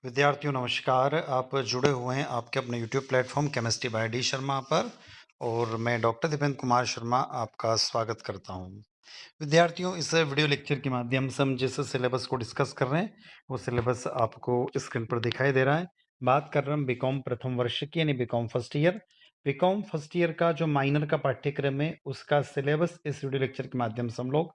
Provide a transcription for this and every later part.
विद्यार्थियों नमस्कार। आप जुड़े हुए हैं आपके अपने YouTube platform chemistry bye D Sharma पर और मैं डॉक्टर दीपेंद्र कुमार शर्मा आपका स्वागत करता हूं। विद्यार्थियों, इस वीडियो लेक्चर के माध्यम से हम जिस सिलेबस को डिस्कस कर रहे हैं वो सिलेबस आपको स्क्रीन पर दिखाई दे रहा है। बात कर रहे हैं बीकॉम प्रथम वर्ष की यानी BCom first year. BCom first year का जो माइनर का पाठ्यक्रम है उसका सिलेबस इस वीडियो लेक्चर के माध्यम से हम लोग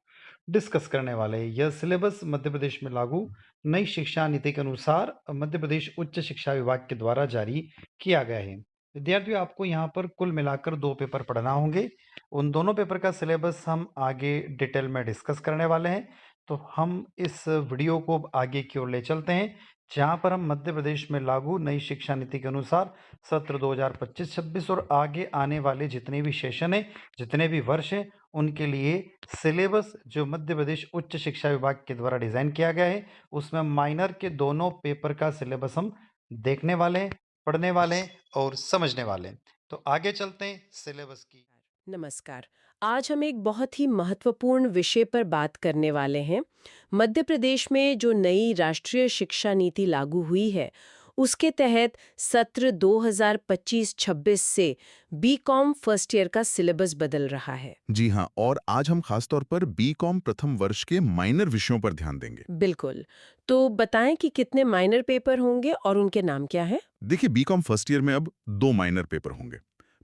डिस्कस करने वाले हैं। यह सिलेबस मध्य प्रदेश में लागू नई शिक्षा नीति के अनुसार मध्य प्रदेश उच्च शिक्षा विभाग के द्वारा जारी किया गया है। विद्यार्थियों, आपको यहाँ पर कुल मिलाकर 2 पेपर पढ़ना होंगे। उन दोनों पेपर का सिलेबस हम आगे डिटेल में डिस्कस करने वाले हैं। तो हम इस वीडियो को आगे की ओर ले चलते हैं, जहाँ पर हम मध्य प्रदेश में लागू नई शिक्षा नीति के अनुसार सत्र 2025-26 और आगे आने वाले जितने भी सेशन हैं, जितने भी वर्ष हैं, उनके लिए सिलेबस जो मध्य प्रदेश उच्च शिक्षा विभाग के द्वारा डिज़ाइन किया गया है, उसमें माइनर के दोनों पेपर का सिलेबस हम देखने वाले हैं, पढ़ने वाले हैं और समझने वाले हैं। तो आगे चलते हैं सिलेबस की। नमस्कार। आज हम एक बहुत ही महत्वपूर्ण विषय पर बात करने वाले हैं। मध्य प्रदेश में जो नई राष्ट्रीय शिक्षा नीति लागू हुई है, उसके तहत सत्र 2025-26 से बीकॉम फर्स्ट ईयर का सिलेबस बदल रहा है। जी हाँ, और आज हम खास तौर पर बीकॉम प्रथम वर्ष के माइनर विषयों पर ध्यान देंगे। बिल्कुल। तो बताएं कि कितने माइनर पेपर होंगे और उनके नाम क्या हैं? देखिए, बीकॉम फर्स्ट ईयर में अब 2 माइनर पेपर होंगे।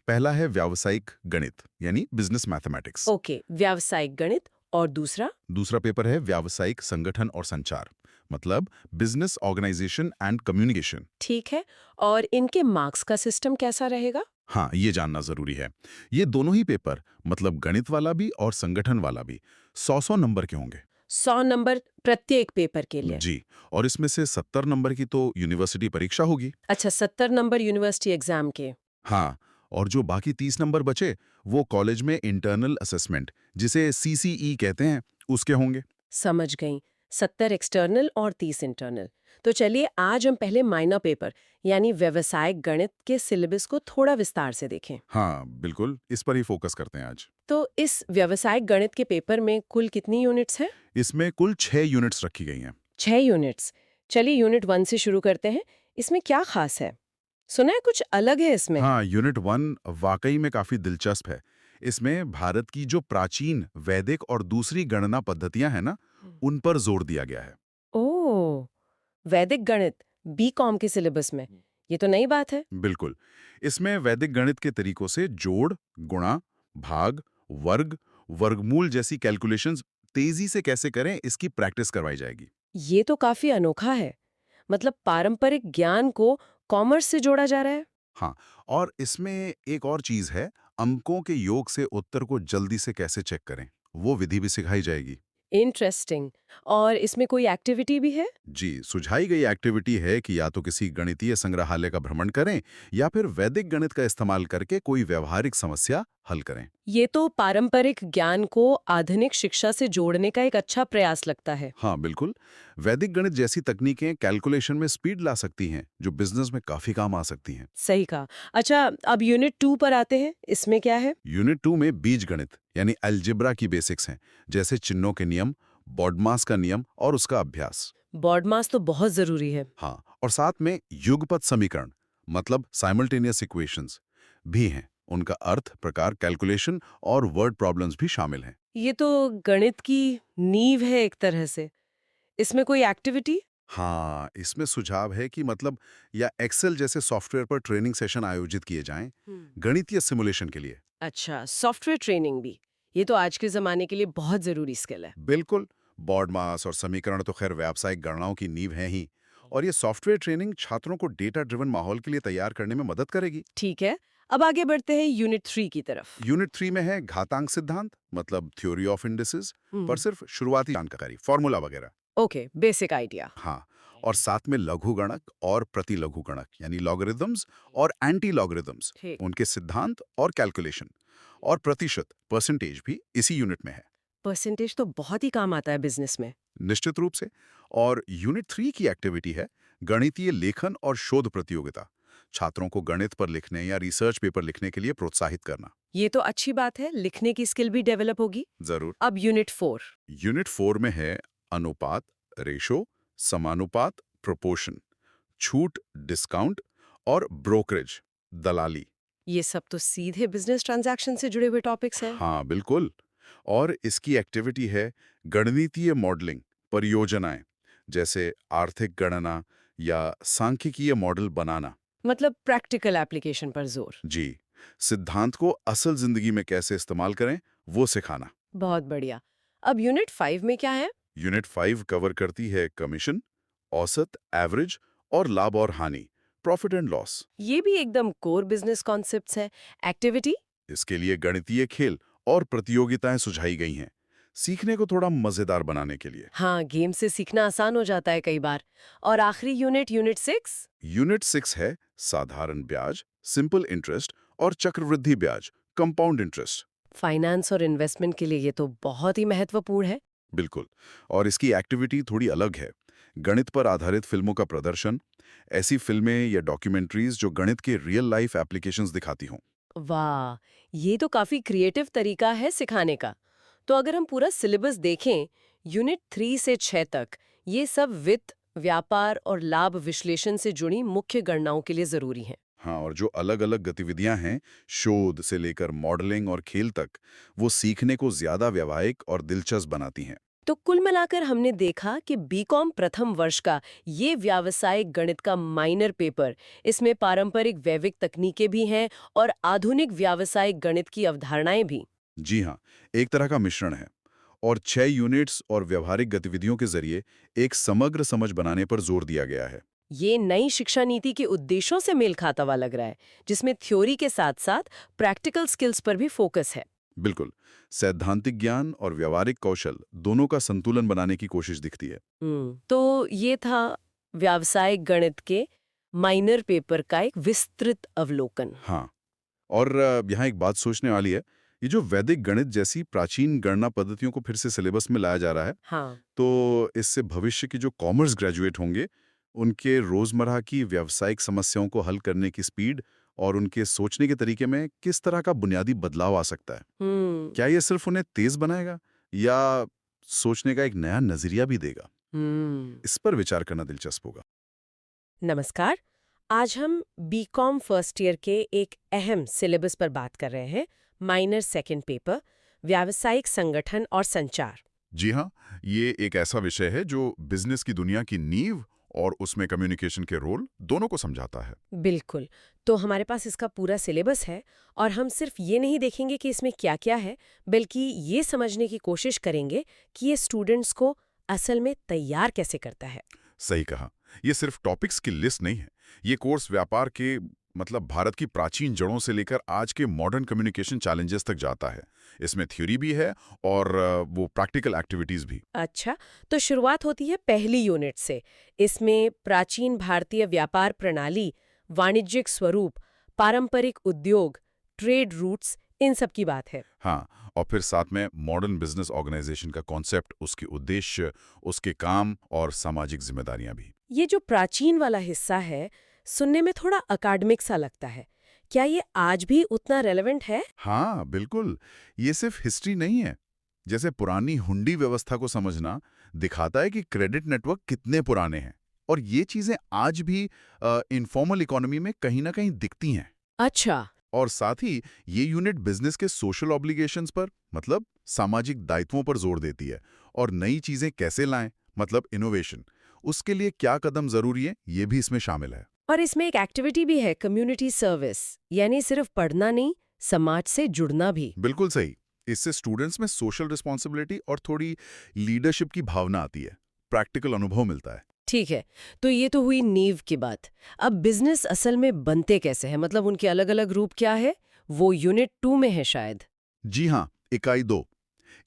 पहला है व्यावसायिक गणित यानी बिजनेस मैथमेटिक्स। ओके, व्यावसायिक गणित। और दूसरा? दूसरा पेपर है व्यावसायिक संगठन और संचार, मतलब बिजनेस ऑर्गेनाइजेशन एंड कम्युनिकेशन। ठीक है। और इनके मार्क्स का सिस्टम कैसा रहेगा? हाँ, ये जानना जरूरी है। ये दोनों ही पेपर, मतलब गणित वाला भी और संगठन वाला भी, 100-100 नंबर के होंगे। 100 नंबर प्रत्येक पेपर के लिए? जी, और इसमें से 70 नंबर की तो यूनिवर्सिटी परीक्षा होगी। अच्छा, 70 नंबर यूनिवर्सिटी एग्जाम के। हाँ, और जो बाकी 30 नंबर बचे, वो कॉलेज में इंटरनल असेसमेंट, जिसे सीसीई कहते हैं, उसके होंगे। समझ गई। 70 एक्सटर्नल और 30 इंटरनल। तो चलिए आज हम पहले माइनर पेपर यानी व्यवसायिक गणित के सिलेबस को थोड़ा विस्तार से देखें। हाँ, बिल्कुल, इस पर ही फोकस करते हैं आज। तो इस व्यवसायिक गणित के पेपर में कुल कितनी यूनिट्स हैं? इसमें कुल 6 यूनिट्स रखी गई हैं। 6 यूनिट्स। चलिए यूनिट 1 से शुरू करते हैं। इसमें क्या खास है? सुना है कुछ अलग है इसमें। हाँ, यूनिट 1 वाकई में काफ़ी दिलचस्प है। इसमें भारत की जो प्राचीन वैदिक और दूसरी गणना पद्धतियां हैं ना, उन पर जोर दिया गया है। ओह, वैदिक गणित बीकॉम के सिलेबस में। ये तो नई बात है। बिल्कुल, इसमें वैदिक गणित के तरीकों से जोड़, गुणा, भाग, वर्ग, वर्गमूल जैसी कैलकुलेशंस तेजी से कैसे करें, इसकी प्रैक्टिस करवाई जाएगी। ये तो काफी अनोखा है। मतलब पारंपरिक ज्ञान को कॉमर्स से जोड़ा जा रहा है। हाँ, और इसमें एक और चीज़ है, अंकों के योग से उत्तर को जल्दी से कैसे चेक करें, वो विधि भी सिखाई जाएगी। इंटरेस्टिंग। और इसमें कोई एक्टिविटी भी है? जी, सुझाई गई एक्टिविटी है कि या तो किसी गणितीय संग्रहालय का भ्रमण करें या फिर वैदिक गणित का इस्तेमाल करके कोई व्यवहारिक समस्या हल करें। ये तो पारंपरिक ज्ञान को आधुनिक शिक्षा से जोड़ने का एक अच्छा प्रयास लगता है। हाँ, बिल्कुल। वैदिक गणित जैसी तकनीकें कैलकुलेशन में स्पीड ला सकती हैं, जो बिजनेस में काफ़ी काम आ सकती हैं। सही कहा। अच्छा, अब यूनिट 2 पर आते हैं। इसमें क्या है? यूनिट 2 में बीज गणित यानी अलजेब्रा की बेसिक्स हैं, जैसे चिन्हों के नियम, बॉडमास का नियम और उसका अभ्यास। बॉड मास तो बहुत जरूरी है। हाँ, और साथ में युगपत समीकरण, मतलब साइमल्टेनियस इक्वेशंस भी हैं। उनका अर्थ, प्रकार, कैलकुलेशन और वर्ड प्रॉब्लम्स भी शामिल हैं। ये तो गणित की नींव है एक तरह से। इसमें कोई एक्टिविटी? हाँ, इसमें सुझाव है कि मतलब या एक्सेल जैसे सॉफ्टवेयर पर ट्रेनिंग सेशन आयोजित किए जाएं, गणितीय सिमुलेशन के लिए। अच्छा, सॉफ्टवेयर ट्रेनिंग भी। ये तो आज के जमाने के लिए बहुत जरूरी स्किल है। बिल्कुल, बॉड मास और समीकरण तो खैर व्यावसायिक गणनाओं की नींव हैं ही, और ये सॉफ्टवेयर ट्रेनिंग छात्रों को डेटा ड्रिवन माहौल के लिए तैयार करने में मदद करेगी। ठीक है। अब आगे बढ़ते हैं यूनिट 3 की तरफ। यूनिट 3 में है घातांक सिद्धांत, मतलब थ्योरी ऑफ इंडिसेस, पर हम्म। सिर्फ शुरुआती जानकारी, फॉर्मूला वगैरह। Okay, basic idea. हाँ, और साथ में लघु गणक और प्रतिलघु गणक यानी लॉगरिदम्स और एंटी लॉगरिदम्स, ठीक। उनके सिद्धांत और कैलकुलेशन, और प्रतिशत परसेंटेज भी इसी यूनिट में है। परसेंटेज तो बहुत ही काम आता है बिजनेस में। निश्चित रूप से। और यूनिट 3 की एक्टिविटी है गणितीय लेखन और शोध प्रतियोगिता, छात्रों को गणित पर लिखने या रिसर्च पेपर लिखने के लिए प्रोत्साहित करना। ये तो अच्छी बात है, लिखने की स्किल भी डेवलप होगी। जरूर। अब यूनिट 4। यूनिट 4 में है अनुपात, रेशो, समानुपात, प्रोपोर्शन, छूट, डिस्काउंट और ब्रोकरेज, दलाली। ये सब तो सीधे बिजनेस ट्रांजैक्शन से जुड़े हुए टॉपिक्स हैं। हाँ, बिल्कुल। और इसकी एक्टिविटी है गणितीय मॉडलिंग, परियोजनाएं, जैसे आर्थिक गणना या सांख्यिकीय मॉडल बनाना। मतलब प्रैक्टिकल एप्लीकेशन पर जोर। जी, सिद्धांत को असल जिंदगी में कैसे इस्तेमाल करें, वो सिखाना। बहुत बढ़िया। अब यूनिट 5 में क्या है? यूनिट 5 कवर करती है कमीशन, औसत, एवरेज और लाभ और हानि, प्रॉफिट एंड लॉस। ये भी एकदम कोर बिजनेस कॉन्सेप्ट्स है। एक्टिविटी? इसके लिए गणितीय खेल और प्रतियोगिताएं सुझाई गई हैं, सीखने को थोड़ा मजेदार बनाने के लिए। हाँ, गेम से सीखना आसान हो जाता है कई बार। और आखिरी यूनिट, यूनिट 6? यूनिट 6 है साधारण ब्याज, सिंपल इंटरेस्ट और चक्रवृद्धि ब्याज, कंपाउंड इंटरेस्ट। फाइनेंस और इन्वेस्टमेंट के लिए ये तो बहुत ही महत्वपूर्ण है। बिल्कुल। और इसकी एक्टिविटी थोड़ी अलग है। गणित पर आधारित फिल्मों का प्रदर्शन, ऐसी फिल्में या डॉक्यूमेंट्रीज जो गणित के रियल लाइफ एप्लीकेशंस दिखाती हों। वाह, ये तो काफी क्रिएटिव तरीका है सिखाने का। तो अगर हम पूरा सिलेबस देखें, यूनिट 3 से 6 तक, ये सब वित्त, व्यापार और लाभ विश्लेषण से जुड़ी मुख्य गणनाओं के लिए जरूरी हैं। हाँ, और जो अलग-अलग गतिविधियां हैं, शोध से लेकर मॉडलिंग और खेल तक, वो सीखने को ज्यादा व्यावहारिक और दिलचस्प बनाती हैं। तो कुल मिलाकर हमने देखा कि बीकॉम प्रथम वर्ष का ये व्यावसायिक गणित का माइनर पेपर, इसमें पारंपरिक वैविक तकनीकें भी हैं और आधुनिक व्यावसायिक गणित की अवधारणाएं भी। जी हाँ, एक तरह का मिश्रण है। और 6 यूनिट्स और व्यवहारिक गतिविधियों के जरिए एक समग्र समझ बनाने पर जोर दिया गया है। ये नई शिक्षा नीति के उद्देश्यों से मेल खाता हुआ लग रहा है, जिसमें थ्योरी के साथ साथ प्रैक्टिकल स्किल्स पर भी फोकस है। बिल्कुल। सैद्धांतिक ज्ञान और व्यावहारिक कौशल दोनों का संतुलन बनाने की कोशिश दिखती है। तो ये था व्यावसायिक गणित के माइनर पेपर का एक विस्तृत अवलोकन। हाँ, और यहाँ एक बात सोचने वाली है, ये जो वैदिक गणित जैसी प्राचीन गणना पद्धतियों को फिर से सिलेबस में लाया जा रहा है, हाँ। तो इससे भविष्य के जो कॉमर्स ग्रेजुएट होंगे, उनके रोजमर्रा की व्यावसायिक समस्याओं को हल करने की स्पीड और उनके सोचने के तरीके में किस तरह का बुनियादी बदलाव आ सकता है? हम्म। क्या ये सिर्फ उन्हें तेज बनाएगा या सोचने का एक नया नजरिया भी देगा? हम्म। इस पर विचार करना दिलचस्प होगा। नमस्कार। आज हम बीकॉम फर्स्ट ईयर के एक अहम सिलेबस पर बात कर रहे हैं, माइनर सेकंड पेपर, व्यावसायिक संगठन और संचार। जी हाँ, ये एक ऐसा विषय है जो बिजनेस की दुनिया की नींव और उसमें कम्युनिकेशन के रोल दोनों को समझाता है। बिल्कुल। तो हमारे पास इसका पूरा सिलेबस है और हम सिर्फ ये नहीं देखेंगे कि इसमें क्या-क्या है, बल्कि ये समझने की कोशिश करेंगे कि ये स्टूडेंट्स को असल में तैयार कैसे करता है। सही कहा। ये सिर्फ टॉपिक्स की लिस्ट नहीं है। ये कोर्स व्यापार के भारत की प्राचीन जड़ों से लेकर आज के मॉडर्न कम्युनिकेशन चैलेंजेस तक जाता है। इसमें थ्योरी भी है और वो प्रैक्टिकल एक्टिविटीज भी। अच्छा, तो शुरुआत होती है पहली यूनिट से। इसमें प्राचीन भारतीय व्यापार प्रणाली, वाणिज्यिक स्वरूप, पारंपरिक उद्योग, ट्रेड रूट्स, इन सब की बात है। हाँ, और फिर साथ में मॉडर्न बिजनेस ऑर्गेनाइजेशन का कॉन्सेप्ट, उसके उद्देश्य, उसके काम और सामाजिक जिम्मेदारियां भी। ये जो प्राचीन वाला हिस्सा है, सुनने में थोड़ा अकादमिक सा लगता है। क्या ये आज भी उतना रेलेवेंट है? हाँ, बिल्कुल। ये सिर्फ हिस्ट्री नहीं है। जैसे पुरानी हुंडी व्यवस्था को समझना दिखाता है कि क्रेडिट नेटवर्क कितने पुराने हैं। और ये चीजें आज भी इनफॉर्मल इकोनॉमी में कहीं ना कहीं दिखती हैं। अच्छा। और साथ ही ये यूनिट बिजनेस के सोशल ऑब्लिगेशंस पर, सामाजिक दायित्वों पर जोर देती है। और नई चीजें कैसे लाएं, इनोवेशन, उसके लिए क्या कदम जरूरी है, ये भी इसमें शामिल है। और इसमें एक एक्टिविटी भी है, कम्युनिटी सर्विस, यानी सिर्फ पढ़ना नहीं, समाज से जुड़ना भी। बिल्कुल सही। इससे स्टूडेंट्स में सोशल रिस्पॉन्सिबिलिटी और थोड़ी लीडरशिप की भावना आती है, प्रैक्टिकल अनुभव मिलता है। ठीक है, तो ये तो हुई नींव की बात। अब बिजनेस असल में बनते कैसे हैं, मतलब उनके अलग अलग रूप क्या है, वो यूनिट 2 में है शायद। जी हाँ, इकाई 2।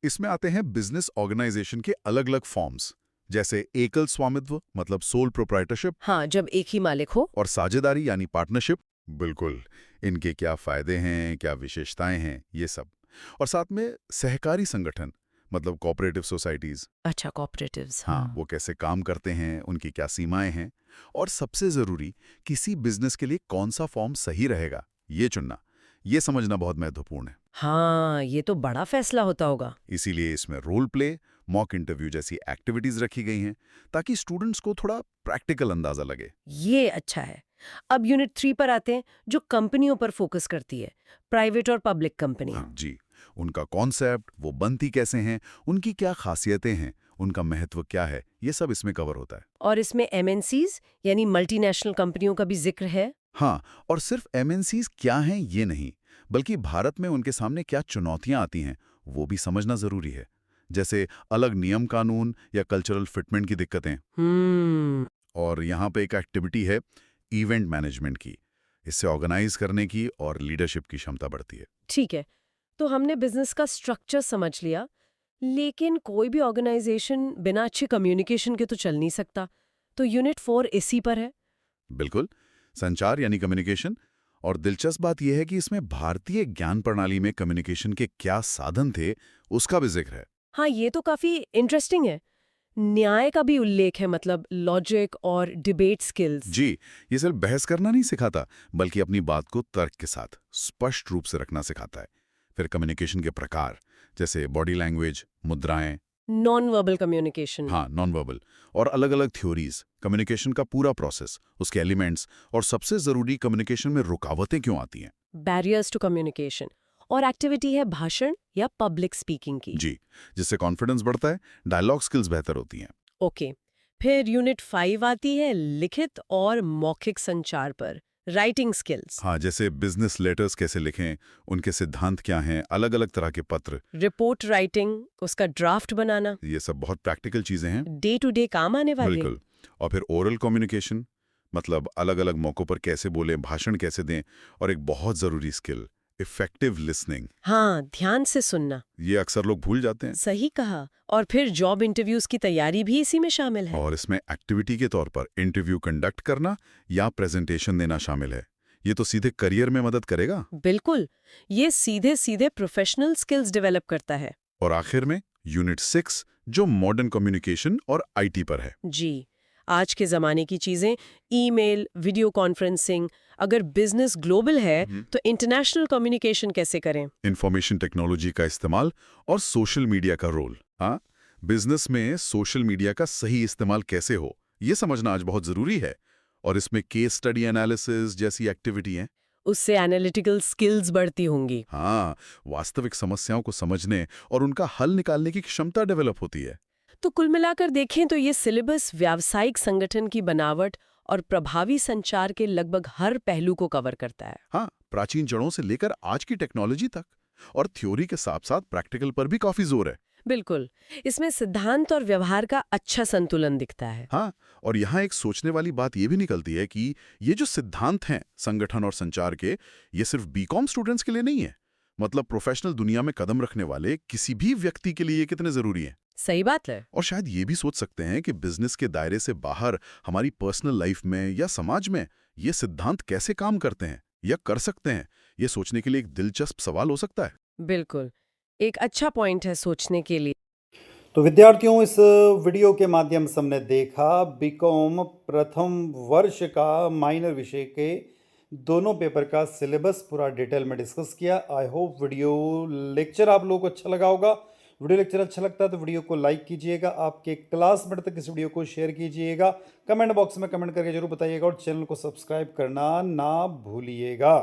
इसमें आते हैं बिजनेस ऑर्गेनाइजेशन के अलग अलग फॉर्म्स, जैसे एकल स्वामित्व सोल प्रोप्राइटरशिप, हाँ, जब एक ही मालिक हो। और साझेदारी यानी पार्टनरशिप। बिल्कुल, इनके क्या फायदे हैं, क्या विशेषताएं हैं, ये सब। और साथ में सहकारी संगठन, कोऑपरेटिव सोसाइटीज। अच्छा, कॉपरेटिव्स। हाँ, वो कैसे काम करते हैं, उनकी क्या सीमाएं हैं, और सबसे जरूरी, किसी बिजनेस के लिए कौन सा फॉर्म सही रहेगा, ये चुनना, ये समझना बहुत महत्वपूर्ण है। हाँ, ये तो बड़ा फैसला होता होगा। इसीलिए इसमें रोल प्ले, मॉक इंटरव्यू जैसी एक्टिविटीज रखी गई हैं ताकि स्टूडेंट्स को थोड़ा प्रैक्टिकल अंदाजा लगे। ये अच्छा है। अब यूनिट 3 पर आते हैं, जो कंपनियों पर फोकस करती है, प्राइवेट और पब्लिक कंपनियां। हाँ जी, उनका कॉन्सेप्ट, वो बनती कैसे हैं, उनकी क्या खासियतें हैं, उनका महत्व क्या है, ये सब इसमें कवर होता है। और इसमें एमएनसीज यानी मल्टीनेशनल कंपनियों का भी जिक्र है। हाँ, और सिर्फ एमएनसीज क्या हैं ये नहीं, बल्कि भारत में उनके सामने क्या चुनौतियां आती हैं, वो भी समझना जरूरी है। जैसे अलग नियम कानून या कल्चरल फिटमेंट की दिक्कतें। हम्म। और यहाँ पे एक एक्टिविटी है इवेंट मैनेजमेंट की। इससे ऑर्गेनाइज करने की और लीडरशिप की क्षमता बढ़ती है। ठीक है, तो हमने बिजनेस का स्ट्रक्चर समझ लिया, लेकिन कोई भी ऑर्गेनाइजेशन बिना अच्छे कम्युनिकेशन के तो चल नहीं सकता। तो यूनिट 4 इसी पर है। बिल्कुल, संचार यानी कम्युनिकेशन। और दिलचस्प बात यह है कि इसमें भारतीय ज्ञान प्रणाली में कम्युनिकेशन के क्या साधन थे, उसका भी जिक्र है। हाँ, ये तो काफी इंटरेस्टिंग है। न्याय का भी उल्लेख है, मतलब लॉजिक और डिबेट स्किल्स। जी, ये सिर्फ बहस करना नहीं सिखाता, बल्कि अपनी बात को तर्क के साथ स्पष्ट रूप से रखना सिखाता है। फिर कम्युनिकेशन के प्रकार, जैसे बॉडी लैंग्वेज, मुद्राएं, नॉन वर्बल कम्युनिकेशन। हाँ नॉन वर्बल, और अलग अलग थ्योरीज, कम्युनिकेशन का पूरा प्रोसेस, उसके एलिमेंट्स, और सबसे जरूरी कम्युनिकेशन में रुकावटें क्यों आती हैं। Barriers to communication. और एक्टिविटी है भाषण या पब्लिक स्पीकिंग की। जी, जिससे कॉन्फिडेंस बढ़ता है, डायलॉग स्किल्स बेहतर होती हैं। ओके, फिर यूनिट 5 आती है लिखित और मौखिक संचार पर, राइटिंग स्किल्स। हाँ, जैसे बिजनेस लेटर्स कैसे लिखें, उनके सिद्धांत क्या हैं, अलग अलग तरह के पत्र, रिपोर्ट राइटिंग, उसका ड्राफ्ट बनाना, ये सब बहुत प्रैक्टिकल चीजें हैं। डे टू डे काम आने वाले। बिल्कुल। और फिर ओरल कम्युनिकेशन, मतलब अलग अलग मौक़ों पर कैसे बोलें, भाषण कैसे दें, और एक बहुत ज़रूरी स्किल इफेक्टिव लिसनिंग। हाँ, ध्यान से सुनना। ये अक्सर लोग भूल जाते हैं। सही कहा। और फिर जॉब इंटरव्यूज की तैयारी भी इसी में शामिल है। और इसमें एक्टिविटी के तौर पर इंटरव्यू कंडक्ट करना या प्रेजेंटेशन देना शामिल है। ये तो सीधे करियर में मदद करेगा। बिल्कुल, ये सीधे सीधे प्रोफेशनल स्किल्स डेवलप करता है। और आखिर में यूनिट 6, जो मॉडर्न कम्युनिकेशन और आईटी पर है। जी, आज के ज़माने की चीज़ें, ईमेल, वीडियो कॉन्फ्रेंसिंग, अगर बिजनेस ग्लोबल है तो इंटरनेशनल कम्युनिकेशन कैसे करें? इंफॉर्मेशन टेक्नोलॉजी का इस्तेमाल और सोशल मीडिया का रोल। हाँ, बिजनेस में सोशल मीडिया का सही इस्तेमाल कैसे हो, ये समझना आज बहुत जरूरी है। और इसमें केस स्टडी एनालिसिस जैसी एक्टिविटी हैं। उससे एनालिटिकल स्किल्स बढ़ती होंगी। हाँ, वास्तविक समस्याओं को समझने और उनका हल निकालने की क्षमता डेवलप होती है। तो कुल मिलाकर देखें तो ये सिलेबस व्यावसायिक संगठन की बनावट और प्रभावी संचार के लगभग हर पहलू को कवर करता है। हाँ, प्राचीन जड़ों से लेकर आज की टेक्नोलॉजी तक। और थ्योरी के साथ साथ प्रैक्टिकल पर भी काफी जोर है। बिल्कुल, इसमें सिद्धांत और व्यवहार का अच्छा संतुलन दिखता है। हाँ, और यहाँ एक सोचने वाली बात ये भी निकलती है कि ये जो सिद्धांत हैं संगठन और संचार के, ये सिर्फ बीकॉम स्टूडेंट्स के लिए नहीं है। मतलब प्रोफेशनल दुनिया में कदम रखने वाले किसी भी व्यक्ति के लिए ये कितने जरूरी हैं। सही बात है। और शायद ये भी सोच सकते हैं कि बिजनेस के दायरे से बाहर हमारी पर्सनल लाइफ में या समाज में ये सिद्धांत कैसे काम करते हैं या कर सकते हैं, ये सोचने के लिए एक दिलचस्प सवाल हो सकता है। बिल्कुल, एक अच्छा पॉइंट है सोचने के लिए। तो विद्यार्थियों, इस वीडियो के माध्यम से हमने देखा बीकॉम प्रथम वर्ष का माइनर विषय के दोनों पेपर का सिलेबस पूरा डिटेल में डिस्कस किया। आई होप वीडियो लेक्चर आप लोगों को अच्छा लगा होगा। वीडियो लेक्चर अच्छा लगता है तो वीडियो को लाइक कीजिएगा, आपके क्लासमेट तक इस वीडियो को शेयर कीजिएगा, कमेंट बॉक्स में कमेंट करके जरूर बताइएगा और चैनल को सब्सक्राइब करना ना भूलिएगा।